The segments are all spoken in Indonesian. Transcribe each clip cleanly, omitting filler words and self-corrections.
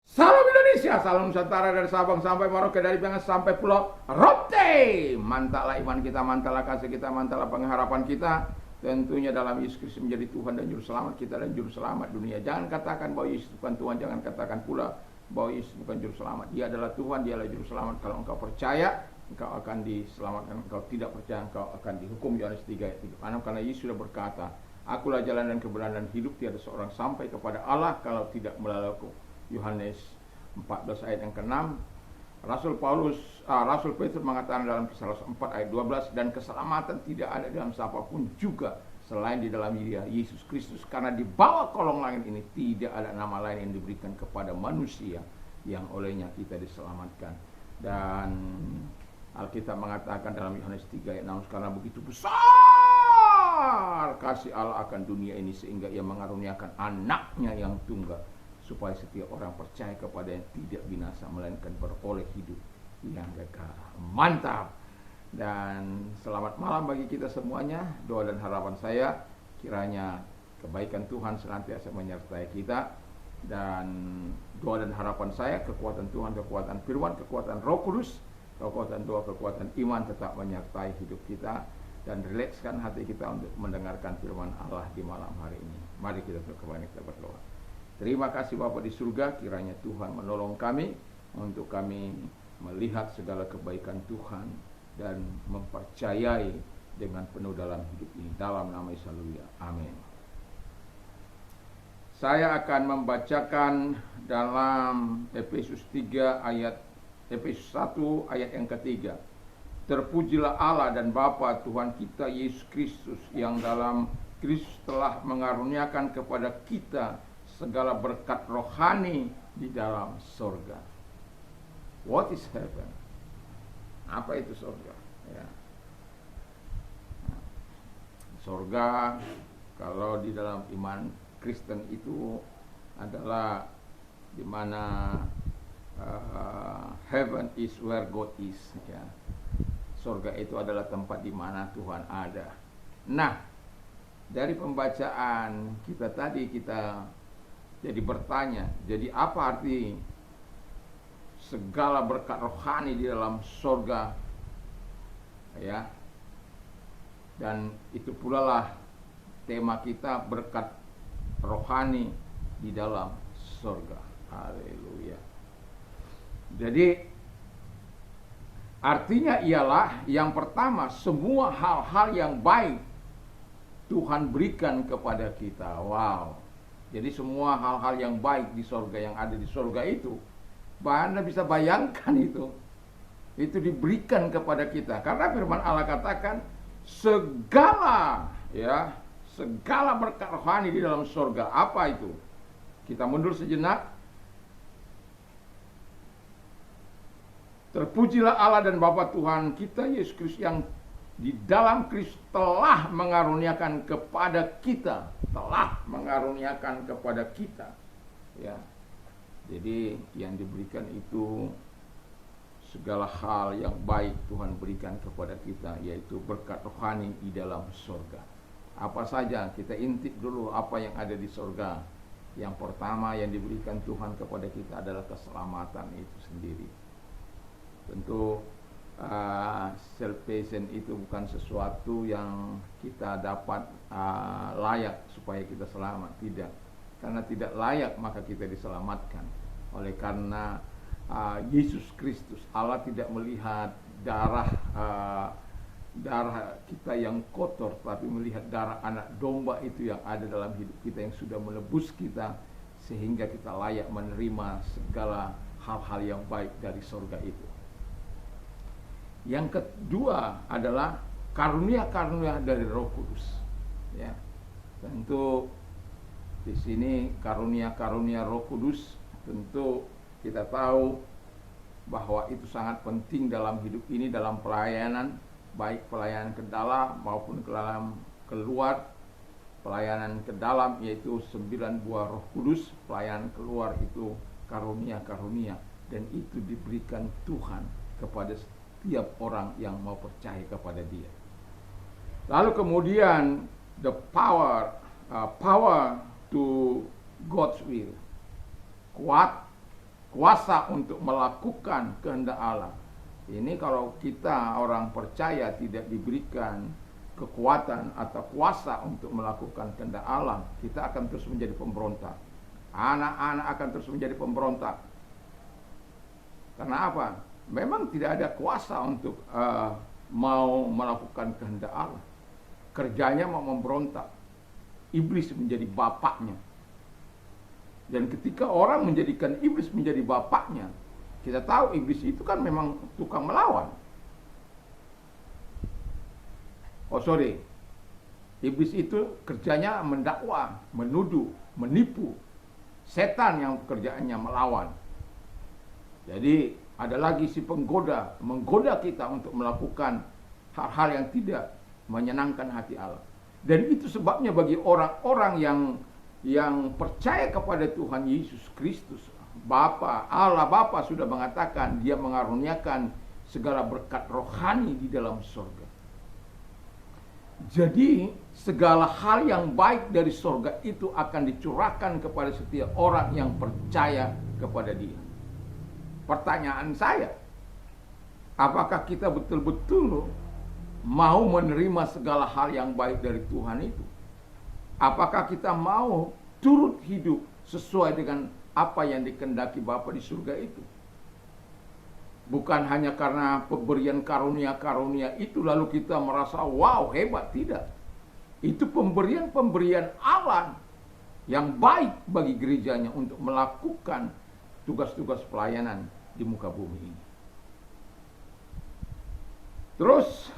Salam Indonesia, salam Nusantara dari Sabang sampai Merauke, dari Pengas sampai Pulau Rote. Mantaplah iman kita, mantaplah kasih kita, mantaplah pengharapan kita. Tentunya dalam Yesus Kristus menjadi Tuhan dan Juru Selamat kita dan Juru Selamat dunia. Jangan katakan bahwa Yesus bukan Tuhan, jangan katakan pula bahwa Yesus bukan Juru Selamat. Dia adalah Tuhan, dia adalah Juru Selamat. Kalau engkau percaya, engkau akan diselamatkan. Engkau tidak percaya, engkau akan dihukum. Yohanes 3 ayat 3. Karena Yesus sudah berkata, Akulah jalan dan kebenaran dan hidup, tiada seorang sampai kepada Allah kalau tidak melalui Aku. Yohanes 14 ayat yang ke-6. Rasul Petrus mengatakan dalam Kisah 4 ayat 12, dan keselamatan tidak ada dalam siapapun juga selain di dalam Dia Yesus Kristus, karena di bawah kolong langit ini tidak ada nama lain yang diberikan kepada manusia yang olehnya kita diselamatkan. Dan Alkitab mengatakan dalam Yohanes 3 ayat 6, karena begitu besar kasih Allah akan dunia ini sehingga Ia mengaruniakan anaknya yang tunggal, supaya setiap orang percaya kepada yang tidak binasa melainkan beroleh hidup yang kekal. Mantap. Dan selamat malam bagi kita semuanya. Doa dan harapan saya kiranya kebaikan Tuhan senantiasa menyertai kita, dan doa dan harapan saya kekuatan Tuhan, kekuatan firman, kekuatan Roh Kudus, kekuatan doa, kekuatan iman tetap menyertai hidup kita, dan rilekskan hati kita untuk mendengarkan firman Allah di malam hari ini. Mari kita berdoa. Terima kasih Bapa di surga, kiranya Tuhan menolong kami untuk kami melihat segala kebaikan Tuhan dan mempercayai dengan penuh dalam hidup ini. Dalam nama Yesus, haleluya. Amin. Saya akan membacakan dalam Efesus 1 ayat yang ketiga. Terpujilah Allah dan Bapa Tuhan kita Yesus Kristus, yang dalam Kristus telah mengaruniakan kepada kita segala berkat rohani di dalam surga. What is heaven? Apa itu surga? Ya. Surga kalau di dalam iman Kristen itu adalah di mana heaven is where God is. Ya. Surga itu adalah tempat di mana Tuhan ada. Nah, dari pembacaan kita tadi kita jadi bertanya, jadi apa arti segala berkat rohani di dalam surga? Ya. Dan itu pula lah tema kita, berkat rohani di dalam surga. Haleluya. Jadi artinya ialah yang pertama, semua hal-hal yang baik Tuhan berikan kepada kita. Wow. Jadi semua hal-hal yang baik di surga, yang ada di surga itu, Anda bisa bayangkan itu diberikan kepada kita. Karena firman Allah katakan segala berkat rohani di dalam surga. Apa itu? Kita mundur sejenak. Terpujilah Allah dan Bapa Tuhan kita Yesus Kristus, yang di dalam Kristus telah mengaruniakan kepada kita, ya. Jadi yang diberikan itu segala hal yang baik Tuhan berikan kepada kita, yaitu berkat rohani di dalam surga. Apa saja? Kita intip dulu apa yang ada di surga. Yang pertama yang diberikan Tuhan kepada kita adalah keselamatan itu sendiri. Tentu salvation itu bukan sesuatu yang kita dapat layak supaya kita selamat, tidak. Karena tidak layak maka kita diselamatkan. Oleh karena Yesus Kristus, Allah tidak melihat darah kita yang kotor, tapi melihat darah anak domba itu yang ada dalam hidup kita, yang sudah menebus kita sehingga kita layak menerima segala hal-hal yang baik dari surga itu. Yang kedua adalah karunia-karunia dari Roh Kudus. Ya, tentu di sini karunia-karunia Roh Kudus, tentu kita tahu bahwa itu sangat penting dalam hidup ini, dalam pelayanan, baik pelayanan ke dalam maupun ke dalam keluar. Pelayanan ke dalam yaitu 9 buah Roh Kudus, pelayanan keluar itu karunia-karunia, dan itu diberikan Tuhan kepada setiap orang yang mau percaya kepada Dia. Lalu kemudian the power to God's will, kuat kuasa untuk melakukan kehendak Allah. Ini kalau kita orang percaya tidak diberikan kekuatan atau kuasa untuk melakukan kehendak Allah, kita akan terus menjadi pemberontak. Anak-anak akan terus menjadi pemberontak. Karena apa? Memang tidak ada kuasa untuk mau melakukan kehendak Allah. Kerjanya mau memberontak. Iblis menjadi bapaknya. Dan ketika orang menjadikan iblis menjadi bapaknya, kita tahu iblis itu kan memang tukang melawan. Iblis itu kerjanya mendakwa, menuduh, menipu. Setan yang pekerjaannya melawan. Jadi ada lagi si penggoda, menggoda kita untuk melakukan hal-hal yang tidak menyenangkan hati Allah. Dan itu sebabnya bagi orang-orang yang percaya kepada Tuhan Yesus Kristus, Allah Bapa sudah mengatakan Dia mengaruniakan segala berkat rohani di dalam surga. Jadi segala hal yang baik dari surga itu akan dicurahkan kepada setiap orang yang percaya kepada Dia. Pertanyaan saya, apakah kita betul-betul mau menerima segala hal yang baik dari Tuhan itu? Apakah kita mau turut hidup sesuai dengan apa yang dikehendaki Bapa di surga itu? Bukan hanya karena pemberian karunia-karunia itu lalu kita merasa wow hebat, tidak. Itu pemberian-pemberian Allah yang baik bagi gerejanya untuk melakukan tugas-tugas pelayanan di muka bumi ini. Terus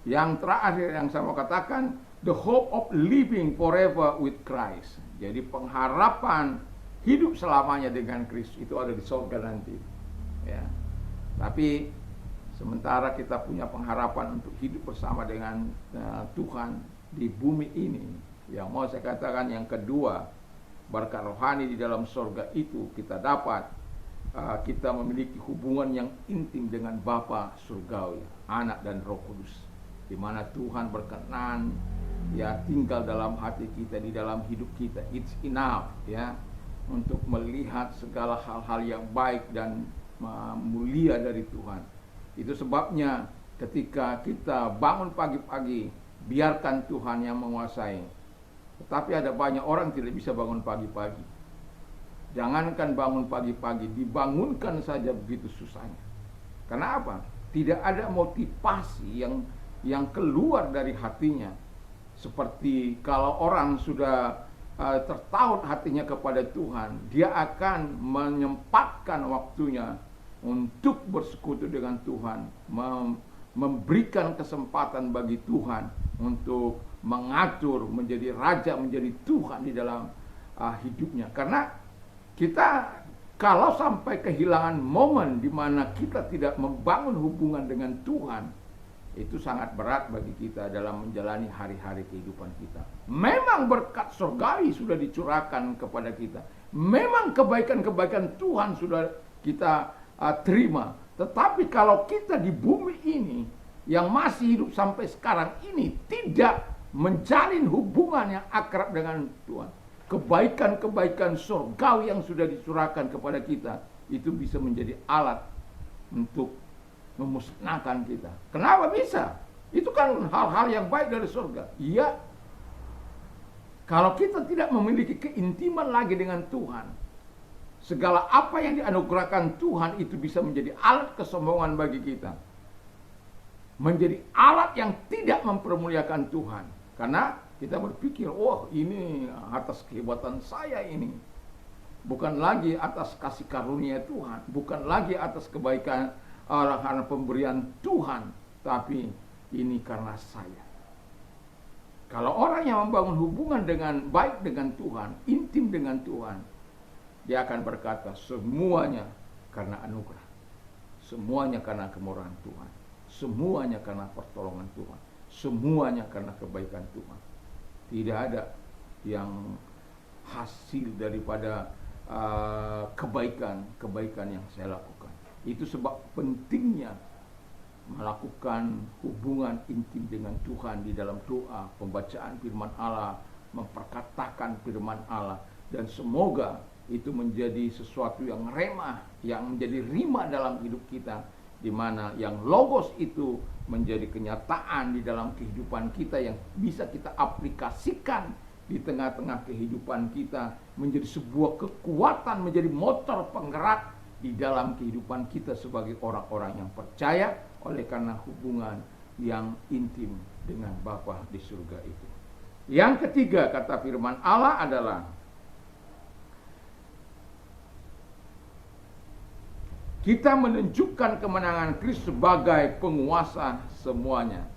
yang terakhir yang saya mau katakan, the hope of living forever with Christ. Jadi pengharapan hidup selamanya dengan Kristus itu ada di surga nanti. Ya. Tapi sementara kita punya pengharapan untuk hidup bersama dengan Tuhan di bumi ini. Yang mau saya katakan yang kedua, berkat rohani di dalam surga itu kita dapat kita memiliki hubungan yang intim dengan Bapa surgawi, Anak dan Roh Kudus, di mana Tuhan berkenan ya tinggal dalam hati kita, di dalam hidup kita. It's enough ya untuk melihat segala hal-hal yang baik dan mulia dari Tuhan. Itu sebabnya ketika kita bangun pagi-pagi, biarkan Tuhan yang menguasai. Tetapi ada banyak orang tidak bisa bangun pagi-pagi. Jangankan bangun pagi-pagi, dibangunkan saja begitu susahnya. Karena apa? Tidak ada motivasi yang keluar dari hatinya. Seperti kalau orang sudah tertaut hatinya kepada Tuhan, dia akan menyempatkan waktunya untuk bersekutu dengan Tuhan, memberikan kesempatan bagi Tuhan untuk mengatur, menjadi raja, menjadi Tuhan di dalam hidupnya. Karena kita kalau sampai kehilangan momen di mana kita tidak membangun hubungan dengan Tuhan, itu sangat berat bagi kita dalam menjalani hari-hari kehidupan kita. Memang berkat surgawi sudah dicurahkan kepada kita. Memang kebaikan-kebaikan Tuhan sudah kita terima. Tetapi kalau kita di bumi ini yang masih hidup sampai sekarang ini tidak menjalin hubungan yang akrab dengan Tuhan, kebaikan-kebaikan surgawi yang sudah dicurahkan kepada kita itu bisa menjadi alat untuk memusnahkan kita. Kenapa bisa? Itu kan hal-hal yang baik dari surga. Iya. Kalau kita tidak memiliki keintiman lagi dengan Tuhan, segala apa yang dianugerahkan Tuhan itu bisa menjadi alat kesombongan bagi kita. Menjadi alat yang tidak mempermuliakan Tuhan. Karena kita berpikir, oh ini atas kehebatan saya ini. Bukan lagi atas kasih karunia Tuhan. Bukan lagi atas kebaikan karena pemberian Tuhan. Tapi ini karena saya. Kalau orang yang membangun hubungan dengan baik dengan Tuhan, intim dengan Tuhan, dia akan berkata semuanya karena anugerah. Semuanya karena kemurahan Tuhan. Semuanya karena pertolongan Tuhan. Semuanya karena kebaikan Tuhan. Tidak ada yang hasil daripada kebaikan yang saya lakukan. Itu sebab pentingnya melakukan hubungan intim dengan Tuhan di dalam doa, pembacaan firman Allah, memperkatakan firman Allah. Dan semoga itu menjadi sesuatu yang remah, yang menjadi rima dalam hidup kita, di mana yang logos itu menjadi kenyataan di dalam kehidupan kita yang bisa kita aplikasikan di tengah-tengah kehidupan kita, menjadi sebuah kekuatan, menjadi motor penggerak di dalam kehidupan kita sebagai orang-orang yang percaya oleh karena hubungan yang intim dengan Bapa di surga itu. Yang ketiga, kata firman Allah adalah kita menunjukkan kemenangan Kristus sebagai penguasa semuanya.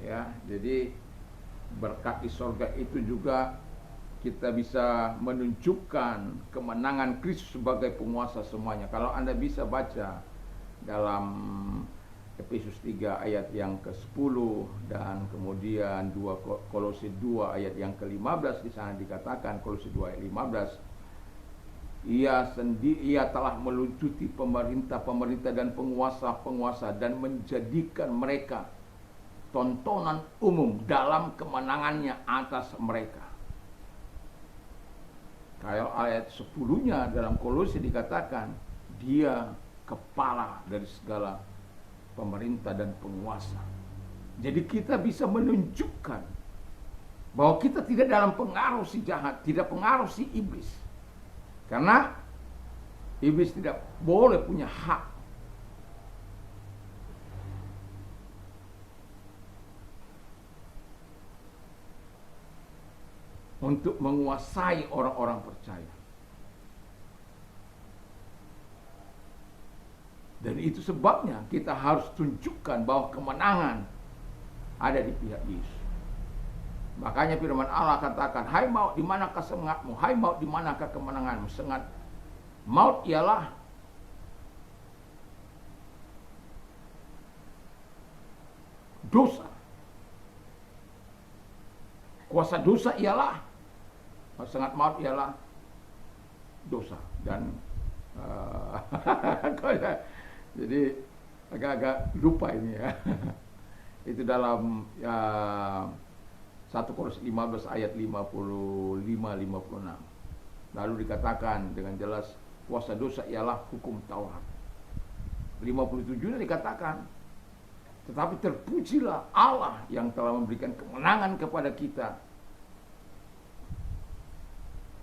Ya, jadi berkat di sorga itu juga kita bisa menunjukkan kemenangan Kristus sebagai penguasa semuanya. Kalau Anda bisa baca dalam Efesus 3 ayat yang ke-10 dan kemudian Kolose 2 ayat yang ke-15, di sana dikatakan, Kolose 2 ayat 15, ia telah meluncuti pemerintah-pemerintah dan penguasa-penguasa dan menjadikan mereka tontonan umum dalam kemenangannya atas mereka. Kalau ayat 10-nya dalam Kolose dikatakan, dia kepala dari segala pemerintah dan penguasa. Jadi kita bisa menunjukkan bahwa kita tidak dalam pengaruh si jahat, tidak pengaruh si iblis. Karena iblis tidak boleh punya hak untuk menguasai orang-orang percaya. Dan itu sebabnya kita harus tunjukkan bahwa kemenangan ada di pihak Yesus. Makanya firman Allah katakan, hai maut, di manakah sengatmu? Hai maut, di manakah kemenanganmu? Sengat maut ialah dosa. Kuasa dosa ialah, sengat maut ialah dosa. Dan jadi agak-agak lupa ini ya. Itu dalam 1 Korintus 15 ayat 55-56. Lalu dikatakan dengan jelas, kuasa dosa ialah hukum Taurat. 57 dikatakan, tetapi terpujilah Allah yang telah memberikan kemenangan kepada kita.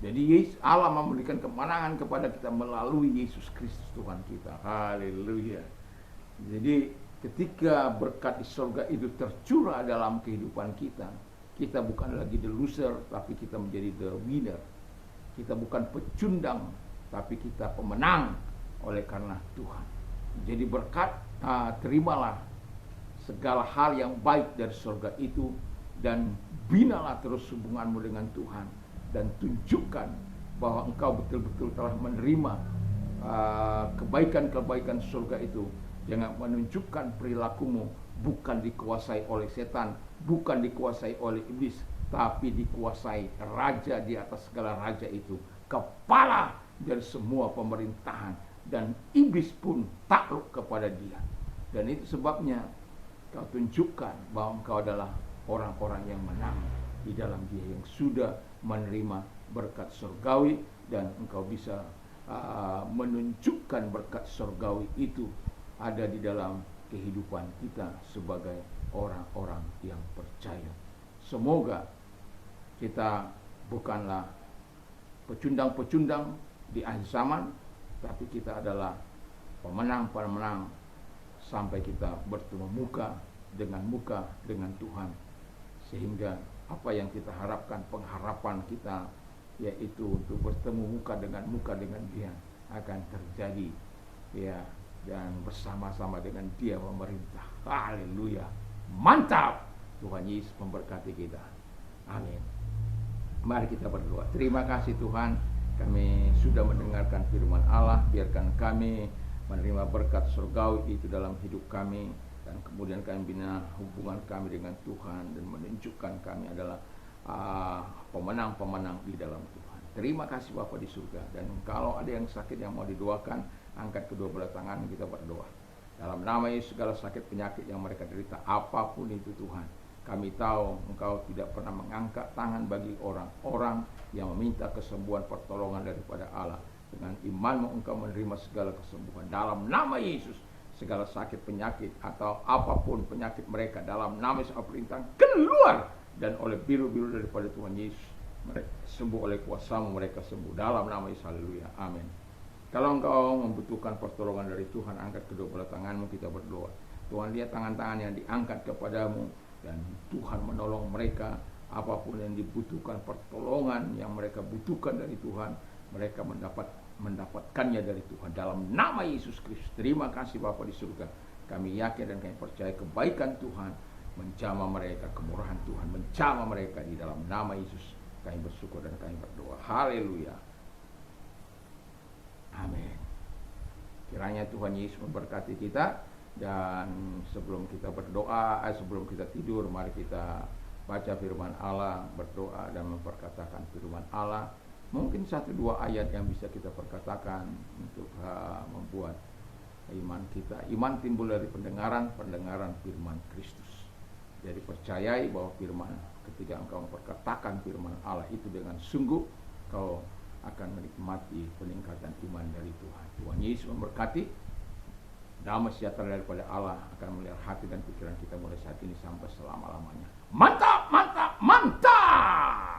Jadi Allah memberikan kemenangan kepada kita melalui Yesus Kristus Tuhan kita. Haleluya. Jadi ketika berkat di surga itu tercurah dalam kehidupan kita, kita bukan lagi the loser, tapi kita menjadi the winner. Kita bukan pecundang, tapi kita pemenang oleh karena Tuhan. Jadi berkat, terimalah segala hal yang baik dari surga itu, dan binalah terus hubunganmu dengan Tuhan, dan tunjukkan bahwa engkau betul-betul telah menerima kebaikan-kebaikan surga itu. Jangan menunjukkan perilakumu bukan dikuasai oleh setan, bukan dikuasai oleh iblis, tapi dikuasai raja di atas segala raja itu, kepala dari semua pemerintahan, dan iblis pun takluk kepada dia. Dan itu sebabnya kau tunjukkan bahwa engkau adalah orang-orang yang menang di dalam dia, yang sudah menerima berkat surgawi, dan engkau bisa menunjukkan berkat surgawi itu ada di dalam kehidupan kita sebagai orang-orang yang percaya. Semoga kita bukanlah pecundang-pecundang di akhir zaman, tapi kita adalah pemenang-pemenang sampai kita bertemu muka dengan Tuhan, sehingga apa yang kita harapkan, pengharapan kita yaitu untuk bertemu muka dengan Dia akan terjadi, ya, dan bersama-sama dengan Dia memerintah. Haleluya, mantap. Tuhan Yesus memberkati kita. Amin. Mari kita berdoa. Terima kasih Tuhan, kami sudah mendengarkan firman Allah. Biarkan kami menerima berkat surgawi itu dalam hidup kami, dan kemudian kami bina hubungan kami dengan Tuhan, dan menunjukkan kami adalah pemenang-pemenang di dalam Tuhan. Terima kasih Bapa di surga. Dan kalau ada yang sakit yang mau didoakan, angkat kedua belah tangan, kita berdoa. Dalam nama Yesus, segala sakit penyakit yang mereka derita, apapun itu Tuhan, kami tahu Engkau tidak pernah mengangkat tangan bagi orang-orang yang meminta kesembuhan pertolongan daripada Allah. Dengan imanmu engkau menerima segala kesembuhan dalam nama Yesus. Segala sakit penyakit atau apapun penyakit mereka dalam nama Yesus perintah keluar, dan oleh biru-biru daripada Tuhan Yesus mereka sembuh, oleh kuasa-Mu mereka sembuh dalam nama Yesus. Haleluya, amin. Kalau engkau membutuhkan pertolongan dari Tuhan, angkat kedua belah tanganmu, kita berdoa. Tuhan, lihat tangan-tangan yang diangkat kepadamu, dan Tuhan menolong mereka. Apapun yang dibutuhkan, pertolongan yang mereka butuhkan dari Tuhan, mereka mendapatkannya dari Tuhan dalam nama Yesus Kristus. Terima kasih Bapa di surga. Kami yakin dan kami percaya kebaikan Tuhan menjamah mereka, kemurahan Tuhan menjamah mereka di dalam nama Yesus. Kami bersyukur dan kami berdoa. Haleluya, amin. Kiranya Tuhan Yesus memberkati kita. Dan sebelum kita berdoa, sebelum kita tidur, mari kita baca firman Allah, berdoa dan memperkatakan firman Allah. Mungkin 1-2 ayat yang bisa kita perkatakan untuk membuat iman kita. Iman timbul dari pendengaran firman Kristus. Jadi percayai bahwa firman, ketika engkau memperkatakan firman Allah itu dengan sungguh, kau akan menikmati peningkatan iman dari Tuhan. Tuhan Yesus memberkati. Damai sejahtera daripada Allah akan melihara hati dan pikiran kita mulai saat ini sampai selama-lamanya. Mantap, mantap, mantap.